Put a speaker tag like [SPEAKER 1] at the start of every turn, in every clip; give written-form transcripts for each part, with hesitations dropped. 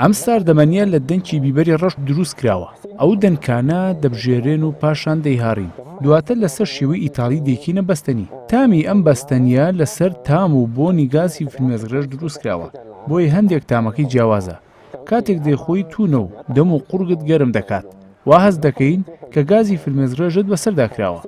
[SPEAKER 1] ئەم ساردەمەنیە لە دەنکی بیبەری ڕەش دروست کراوە. ئەو دەنکانە دەبژێرێن و پاشان دەیهاڕین. دواتر لەسەر شێوەی ئیتاڵی دەیکەینە بەستەنی. تامی ئەم بەستەنیە لەسەر تام و بۆنی گازی فرمێسکڕێژ دروست کراوە. بۆی هەندێک تامەکەی جیاوازە. کاتێک دەیخۆی توونە و دەم و قوڕگت گەرم دەکات. وا هەز دەکەین کە گازی فرمێسکڕێژت بەسەردا کراوە.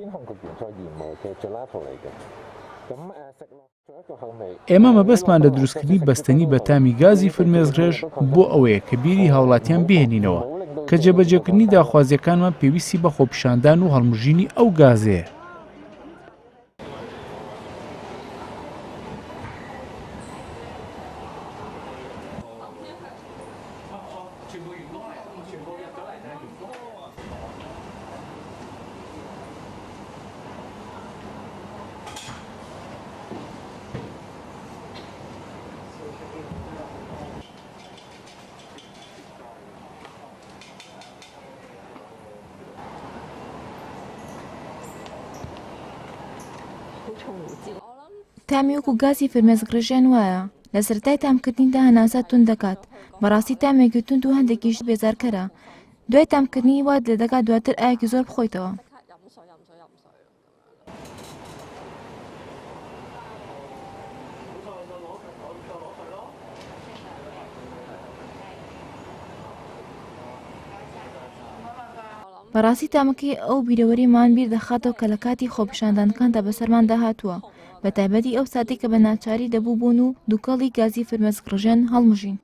[SPEAKER 1] ئێمە مەبەستمان لە دروستکردنی بەستەنی بە تامی گازی فرمێسکڕێژ بۆ ئەوەیە کە بیری هاوڵاتیان بهێنینەوە کە جێبەجێکردنی داخوازیەکانمان پێویستی بە خۆپیشاندان و هەڵمژینی ئەو گازەیە.
[SPEAKER 2] تامی وەکو گازی فرمێسکڕێژیان وایە لە سەرەتای تامکردنیدا هەناسە تون دەکات. بەڕاستی تامێکی تونند و هەندێکیش بێزارکەرە. دوای تامکردنی وات لێ دەکات دواتر ئاوێکی زۆر بخۆیتەوە. بەڕاستی تامەکەی ئەو بیرەوەریمان بیر دەخاتەوە کە لە کاتی خۆپیشاندانەکاندا بەسەرماندا هاتووە، بە تایبەتی ئەو ساتێک کە بە ناچاری دەبوو بوون و دووکەڵی گازی فرمێسکڕێژیان هەڵمژین.